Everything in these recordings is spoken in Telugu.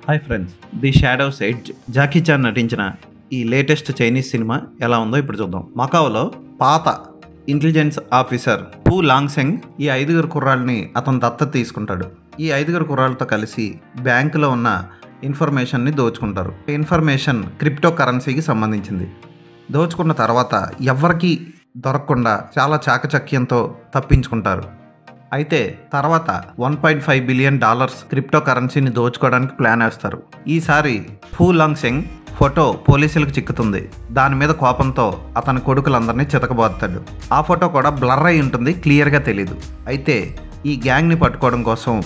Hi friends, the shadows edge Jackie Chan నటించిన ఈ లేటెస్ట్ చైనీస్ సినిమా ఎలా ఉందో ఇప్పుడు చూద్దాం. మకావులో పాత ఇంటెలిజెన్స్ ఆఫీసర్ హూ లాంగ్సెంగ్ ఈ 5 కుర్రాళ్ళని అతను దత్తత తీసుకుంటాడు. ఈ 5 కుర్రాళ్ళతో కలిసి బ్యాంకులో ఉన్న ఇన్ఫర్మేషన్ని దోచుకుంటారు. ఇన్ఫర్మేషన్ క్రిప్టో కరెన్సీకి సంబంధించింది. దోచుకున్న తర్వాత ఎవరికీ దొరకకుండా చాలా చాకచక్యంతో తప్పించుకుంటారు. అయితే తర్వాత $1.5 బిలియన్ క్రిప్టో కరెన్సీని దోచుకోవడానికి ప్లాన్ వేస్తారు. ఈసారి ఫూ లాంగ్సెంగ్ ఫోటో పోలీసులకు చిక్కుతుంది. దాని మీద కోపంతో అతని కొడుకులందరినీ చితకబోతాడు. ఆ ఫోటో కూడా బ్లర్ అయి ఉంటుంది, క్లియర్గా తెలీదు. అయితే ఈ గ్యాంగ్ని పట్టుకోవడం కోసం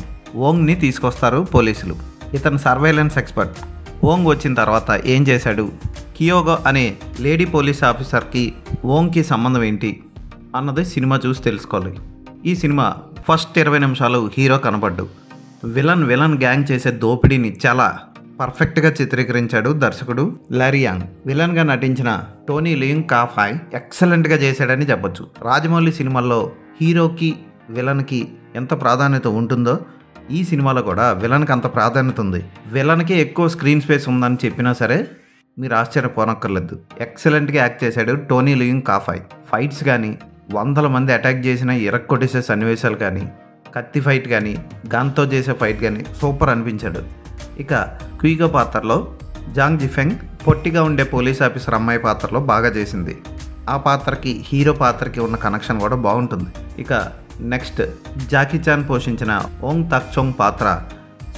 ఓంగ్ని తీసుకొస్తారు పోలీసులు. ఇతను సర్వేలెన్స్ ఎక్స్పర్ట్. ఓంగ్ వచ్చిన తర్వాత ఏం చేశాడు, కియోగో అనే లేడీ పోలీస్ ఆఫీసర్కి ఓంగ్కి సంబంధం ఏంటి అన్నది సినిమా చూసి తెలుసుకోవాలి. ఈ సినిమా ఫస్ట్ 20 నిమిషాలు హీరో కనపడ్డు. విలన్ గ్యాంగ్ చేసే దోపిడీని చాలా పర్ఫెక్ట్గా చిత్రీకరించాడు దర్శకుడు లారియాంగ్. విలన్గా నటించిన టోనీ లియాంగ్ కాఫాయ్ ఎక్సలెంట్గా చేశాడని చెప్పొచ్చు. రాజమౌళి సినిమాల్లో హీరోకి విలన్కి ఎంత ప్రాధాన్యత ఉంటుందో ఈ సినిమాలో కూడా విలన్కి అంత ప్రాధాన్యత ఉంది. విలన్కి ఎక్కువ స్క్రీన్ స్పేస్ ఉందని చెప్పినా సరే మీరు ఆశ్చర్యపోనక్కర్లేదు. ఎక్సలెంట్గా యాక్ట్ చేశాడు టోనీ లియాంగ్ కాఫాయ్. ఫైట్స్ కానీ, 100 మంది అటాక్ చేసిన కొట్టేసే సన్నివేశాలు కానీ, కత్తి ఫైట్ కానీ, గన్తో చేసే ఫైట్ కానీ సూపర్ అనిపించాడు. ఇక క్విగో పాత్రలో జాంగ్ జిఫెంగ్ పొట్టిగా ఉండే పోలీస్ ఆఫీసర్ అమ్మాయి పాత్రలో బాగా చేసింది. ఆ పాత్రకి హీరో పాత్రకి ఉన్న కనెక్షన్ కూడా బాగుంటుంది. ఇక నెక్స్ట్ జాకీ చాన్ పోషించిన ఓంగ్ తక్ చోంగ్ పాత్ర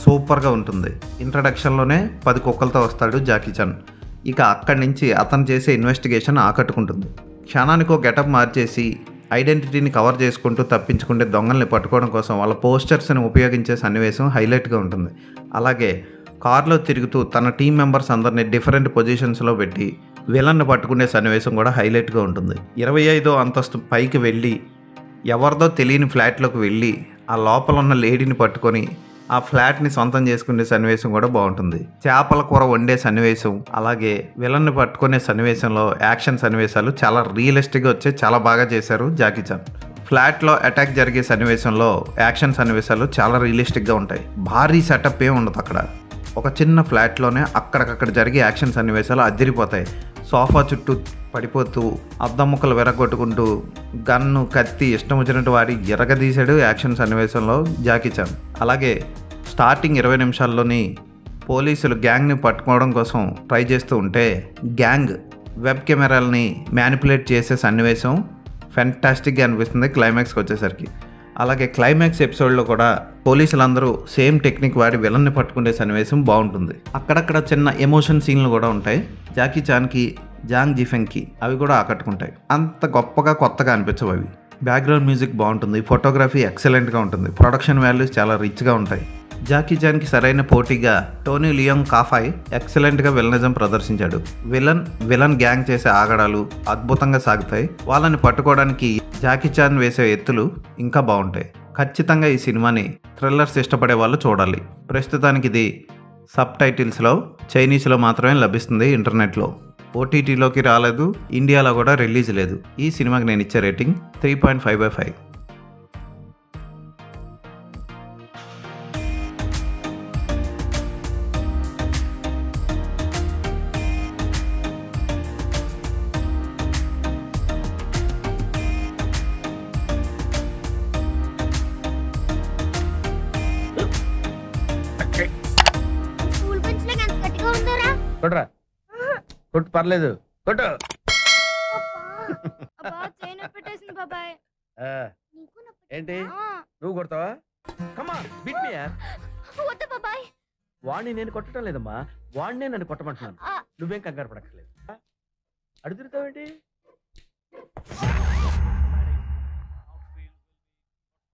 సూపర్గా ఉంటుంది. ఇంట్రడక్షన్లోనే 10 కుక్కలతో వస్తాడు జాకీ చాన్. ఇక అక్కడి నుంచి అతను చేసే ఇన్వెస్టిగేషన్ ఆకట్టుకుంటుంది. క్షణానికో గెటప్ మార్చేసి ఐడెంటిటీని కవర్ చేసుకుంటూ తప్పించుకుంటే దొంగల్ని పట్టుకోవడం కోసం వాళ్ళ పోస్టర్స్ని ఉపయోగించే సన్నివేశం హైలైట్గా ఉంటుంది. అలాగే కార్లో తిరుగుతూ తన టీం మెంబర్స్ అందరినీ డిఫరెంట్ పొజిషన్స్లో పెట్టి విలన్ని పట్టుకునే సన్నివేశం కూడా హైలైట్గా ఉంటుంది. 25వ అంతస్తు పైకి వెళ్ళి ఎవరిదో తెలియని ఫ్లాట్లోకి వెళ్ళి ఆ లోపల ఉన్న లేడీని పట్టుకొని ఆ ఫ్లాట్ని సొంతం చేసుకునే సన్నివేశం కూడా బాగుంటుంది. చేపల కూర వండే సన్నివేశం, అలాగే విలన్ని పట్టుకునే సన్నివేశంలో యాక్షన్ సన్నివేశాలు చాలా రియలిస్టిక్గా వచ్చి చాలా బాగా చేశారు జాకీ చాన్. ఫ్లాట్లో అటాక్ జరిగే సన్నివేశంలో యాక్షన్ సన్నివేశాలు చాలా రియలిస్టిక్గా ఉంటాయి. భారీ సెటప్ ఏమి ఉండదు అక్కడ. ఒక చిన్న ఫ్లాట్లోనే అక్కడికక్కడ జరిగే యాక్షన్ సన్నివేశాలు అదిరిపోతాయి. సోఫా చుట్టూ పడిపోతూ అద్దం ముక్కలు విరగొట్టుకుంటూ గన్ను కత్తి ఇష్టం వచ్చినట్టు వాడి ఎరగదీశాడు యాక్షన్ సన్నివేశంలో జాకీ చాన్. అలాగే స్టార్టింగ్ 20 నిమిషాల్లోని పోలీసులు గ్యాంగ్ని పట్టుకోవడం కోసం ట్రై చేస్తూ ఉంటే గ్యాంగ్ వెబ్ కెమెరాలని మ్యానిపులేట్ చేసే సన్నివేశం ఫెంటాస్టిక్గా అనిపిస్తుంది క్లైమాక్స్కి వచ్చేసరికి. అలాగే క్లైమాక్స్ ఎపిసోడ్లో కూడా పోలీసులందరూ సేమ్ టెక్నిక్ వాడి విలన్ని పట్టుకునే సన్నివేశం బాగుంటుంది. అక్కడక్కడ చిన్న ఎమోషన్ సీన్లు కూడా ఉంటాయి. జాకీ చాన్కి, జాంగ్ జిఫెంగ్కి అవి కూడా ఆకట్టుకుంటాయి. అంత గొప్పగా కొత్తగా అనిపించవు అవి. బ్యాక్గ్రౌండ్ మ్యూజిక్ బాగుంటుంది, ఫోటోగ్రఫీ ఎక్సలెంట్గా ఉంటుంది, ప్రొడక్షన్ వాల్యూస్ చాలా రిచ్గా ఉంటాయి. జాకీ చాన్కి సరైన పోటీగా టోనీ లియాంగ్ కాఫాయ్ ఎక్సలెంట్గా విలనిజం ప్రదర్శించాడు. విలన్ గ్యాంగ్ చేసే ఆగడాలు అద్భుతంగా సాగుతాయి. వాళ్ళని పట్టుకోవడానికి జాకీ చాన్ వేసే ఎత్తులు ఇంకా బాగుంటాయి. ఖచ్చితంగా ఈ సినిమాని థ్రిల్లర్స్ ఇష్టపడే వాళ్ళు చూడాలి. ప్రస్తుతానికి ఇది సబ్ టైటిల్స్లో చైనీస్లో మాత్రమే లభిస్తుంది. ఇంటర్నెట్లో ఓటీటీలోకి రాలేదు, ఇండియాలో కూడా రిలీజ్ లేదు. ఈ సినిమాకి నేను ఇచ్చే రేటింగ్ 3.5/5. కొట్రా, కొట్టు, పర్లేదు, కొట్టు. ఏంటి నువ్వు కొడతావా? కమా బిట్ మీ యార్. వాడిని నేను కొట్టడం లేదమ్మా, వాడినే నన్ను కొట్టమంటున్నాను. నువ్వేం కంగారు పడక్కర్లేదు. అడుగుతావేంటి?